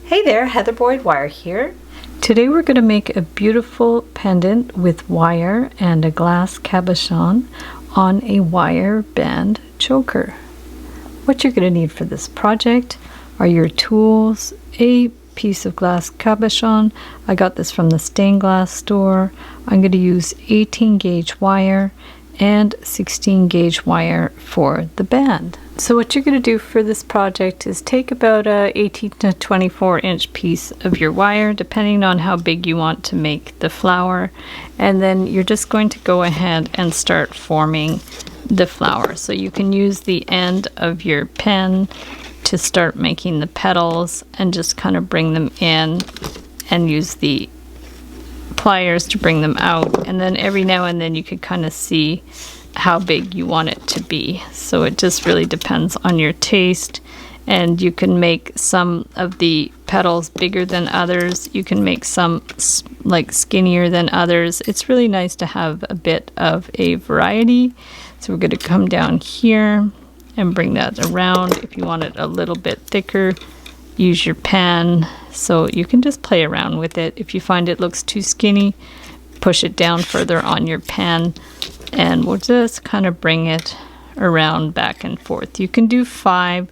Hey there, Heather Boyd Wire here. Today we're going to make a beautiful pendant with wire and a glass cabochon on a wire band choker. What you're going to need for this project are your tools, a piece of glass cabochon. I got this from the stained glass store. I'm going to use 18 gauge wire and 16 gauge wire for the band. So what you're going to do for this project is take about a 18 to 24 inch piece of your wire, depending on how big you want to make the flower, and then you're just going to go ahead and start forming the flower. So you can use the end of your pen to start making the petals and just kind of bring them in and use the pliers to bring them out, and then every now and then you could kind of see how big you want it to be. So it just really depends on your taste, and you can make some of the petals bigger than others. You can make some like skinnier than others. It's really nice to have a bit of a variety. So we're going to come down here and bring that around. If you want it a little bit thicker, use your pen. So you can just play around with it. If you find it looks too skinny, push it down further on your pen, and we'll just kind of bring it around back and forth. You can do 5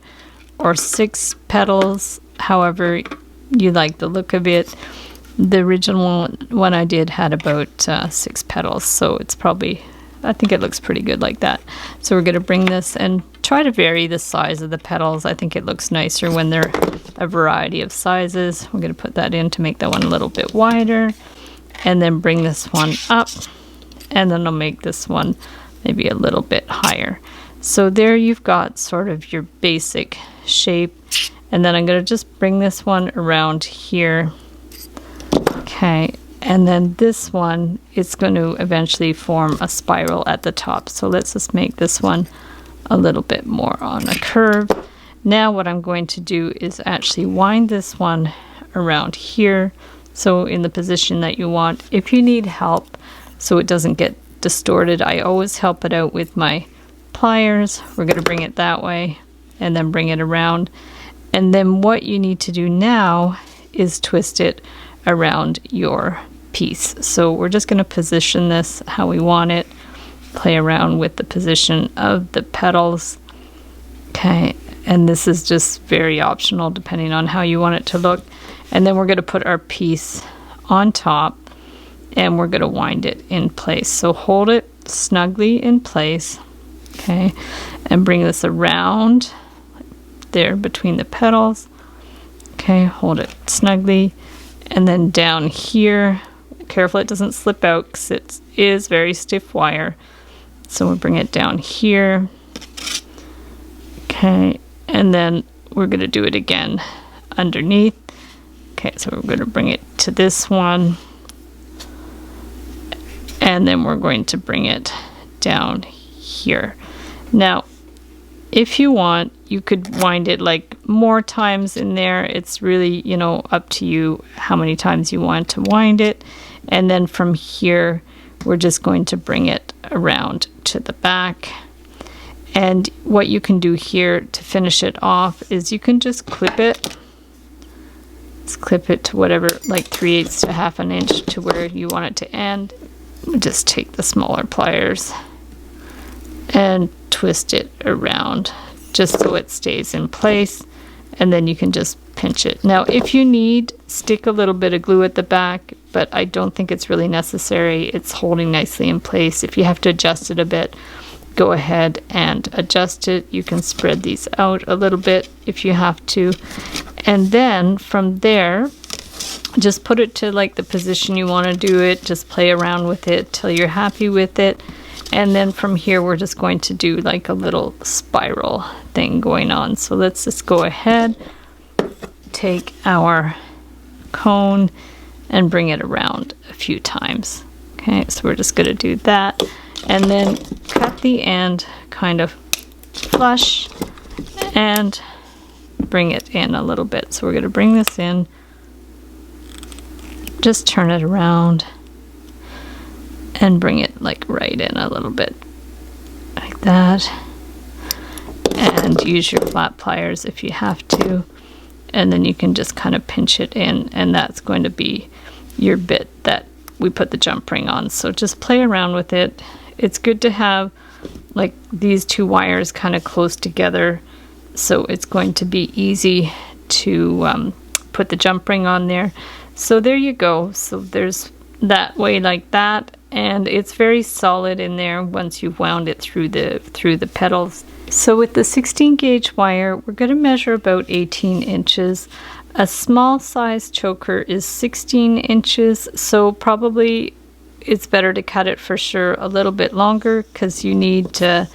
or 6 petals, however you like the look of it. The original one I did had about 6 petals, so it's probably, I think it looks pretty good like that. So we're going to bring this and try to vary the size of the petals. I think it looks nicer when they're a variety of sizes. We're going to put that in to make that one a little bit wider, and then bring this one up, and then I'll make this one maybe a little bit higher. So there you've got sort of your basic shape, and then I'm going to just bring this one around here. Okay, and then this one, it's going to eventually form a spiral at the top. So let's just make this one a little bit more on a curve. Now what I'm going to do is actually wind this one around here, so in the position that you want. If you need help so it doesn't get distorted, I always help it out with my pliers. We're going to bring it that way and then bring it around. And then what you need to do now is twist it around your piece. So we're just going to position this how we want it, play around with the position of the petals. Okay, and this is just very optional depending on how you want it to look. And then we're going to put our piece on top, and we're going to wind it in place. So hold it snugly in place, okay, and bring this around there between the petals. Okay, hold it snugly, and then down here, careful it doesn't slip out because it is very stiff wire. So we'll bring it down here. Okay, and then we're going to do it again underneath. Okay, so we're going to bring it to this one, and then we're going to bring it down here. Now, if you want, you could wind it like more times in there. It's really, you know, up to you how many times you want to wind it. And then from here, we're just going to bring it around to the back. And what you can do here to finish it off is you can just clip it. Just clip it to whatever, like 3/8 to 1/2 inch to where you want it to end. Just take the smaller pliers and twist it around just so it stays in place, and then you can just pinch it. Now if you need, stick a little bit of glue at the back, but I don't think it's really necessary. It's holding nicely in place. If you have to adjust it a bit, go ahead and adjust it. You can spread these out a little bit if you have to, and then from there just put it to like the position you want to do it. Just play around with it till you're happy with it. And then from here we're just going to do like a little spiral thing going on. So let's just go ahead, take our cone and bring it around a few times. Okay, so we're just going to do that, and then cut the end kind of flush and bring it in a little bit. So we're going to bring this in, just turn it around and bring it like right in a little bit like that, and use your flat pliers if you have to, and then you can just kind of pinch it in, and that's going to be your bit that we put the jump ring on. So just play around with it. It's good to have like these two wires kind of close together, so it's going to be easy to put the jump ring on there. So there you go. So there's that way like that, and it's very solid in there once you've wound it through the petals. So with the 16 gauge wire, we're going to measure about 18 inches. A small size choker is 16 inches, so probably it's better to cut it for sure a little bit longer, because you need to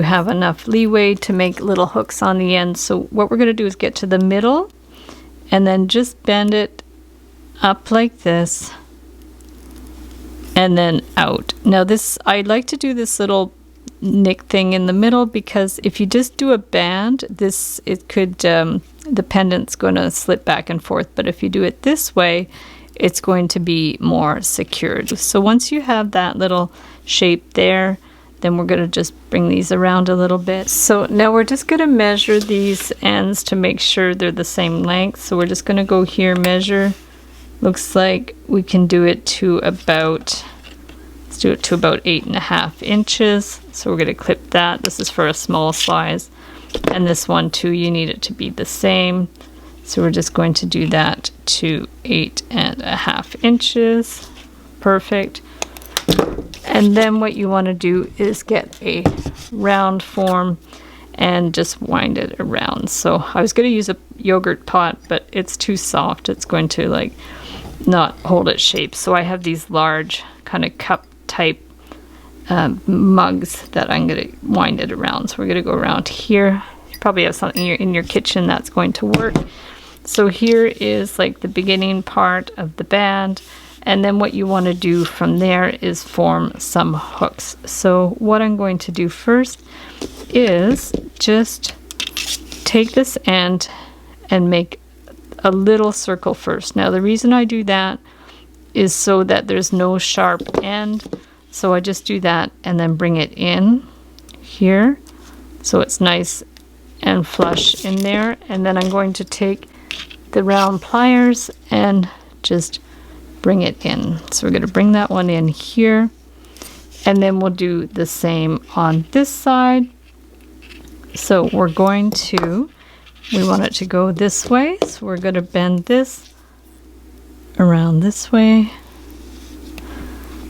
have enough leeway to make little hooks on the end. So what we're going to do is get to the middle and then just bend it up like this and then out. Now this, I like to do this little nick thing in the middle, because if you just do a band, it could the pendant's going to slip back and forth, but if you do it this way, it's going to be more secured. So once you have that little shape there, then we're going to just bring these around a little bit. So now we're just going to measure these ends to make sure they're the same length. So we're just going to go here, measure. Looks like we can do it to about, let's do it to about 8.5 inches. So we're going to clip that. This is for a small size. And this one too, you need it to be the same. So we're just going to do that to 8.5 inches. Perfect. And then what you want to do is get a round form and just wind it around. So I was going to use a yogurt pot, but it's too soft. It's going to like not hold its shape. So I have these large kind of cup type mugs that I'm going to wind it around. So we're going to go around here. You probably have something in your kitchen that's going to work. So here is like the beginning part of the band, and then what you want to do from there is form some hooks. So what I'm going to do first is just take this end and make a little circle first. Now the reason I do that is so that there's no sharp end. So I just do that and then bring it in here so it's nice and flush in there. And then I'm going to take the round pliers and just bring it in. So we're going to bring that one in here, and then we'll do the same on this side. So we're going to, we want it to go this way, so we're going to bend this around this way.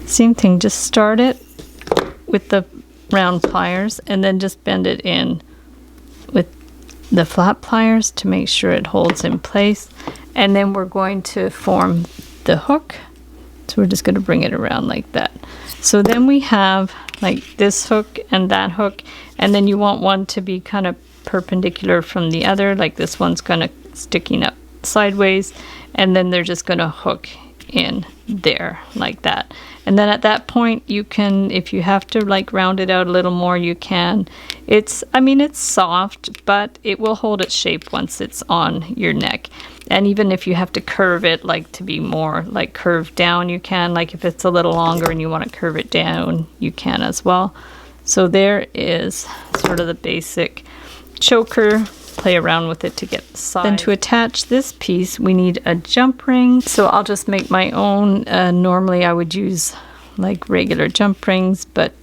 Same thing, just start it with the round pliers and then just bend it in with the flat pliers to make sure it holds in place. And then we're going to form the hook. So we're just going to bring it around like that. So then we have like this hook and that hook, and then you want one to be kind of perpendicular from the other, like this one's kind of sticking up sideways, and then they're just going to hook in there like that. And then at that point you can, if you have to like round it out a little more, you can. It's, I mean, it's soft, but it will hold its shape once it's on your neck. And even if you have to curve it like to be more like curved down, you can. Like if it's a little longer and you want to curve it down, you can as well. So there is sort of the basic choker. Play around with it to get the size. Then to attach this piece, we need a jump ring. So I'll just make my own. Normally I would use like regular jump rings, but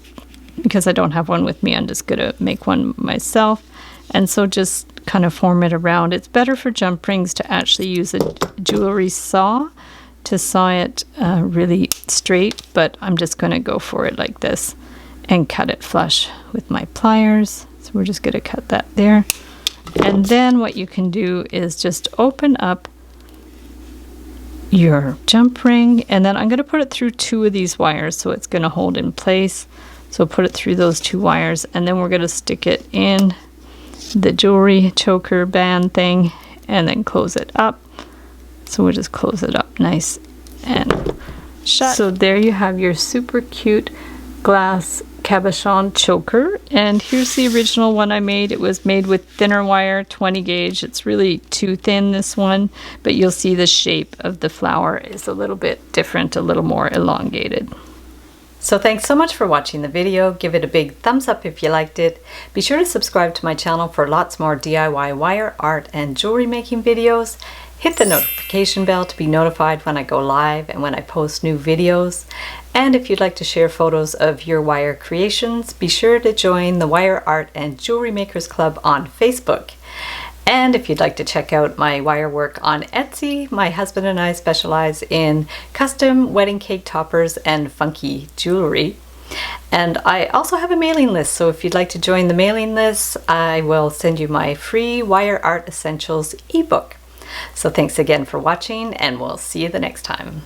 because I don't have one with me, I'm just gonna make one myself. And so just kind of form it around. It's better for jump rings to actually use a jewelry saw to saw it really straight, but I'm just gonna go for it like this and cut it flush with my pliers. So we're just gonna cut that there. And then what you can do is just open up your jump ring, and then I'm going to put it through 2 of these wires so it's going to hold in place. So put it through those 2 wires, and then we're going to stick it in the jewelry choker band thing and then close it up. So we'll just close it up nice and shut. So there you have your super cute glass cabochon choker, and here's the original one I made. It was made with thinner wire, 20 gauge. It's really too thin, this one, but you'll see the shape of the flower is a little bit different, a little more elongated. So thanks so much for watching the video. Give it a big thumbs up if you liked it. Be sure to subscribe to my channel for lots more DIY wire art and jewelry making videos. Hit the notification bell to be notified when I go live and when I post new videos. And if you'd like to share photos of your wire creations, be sure to join the Wire Art and Jewelry Makers Club on Facebook. And if you'd like to check out my wire work on Etsy, my husband and I specialize in custom wedding cake toppers and funky jewelry. And I also have a mailing list, so if you'd like to join the mailing list, I will send you my free Wire Art Essentials ebook. So thanks again for watching, and we'll see you the next time.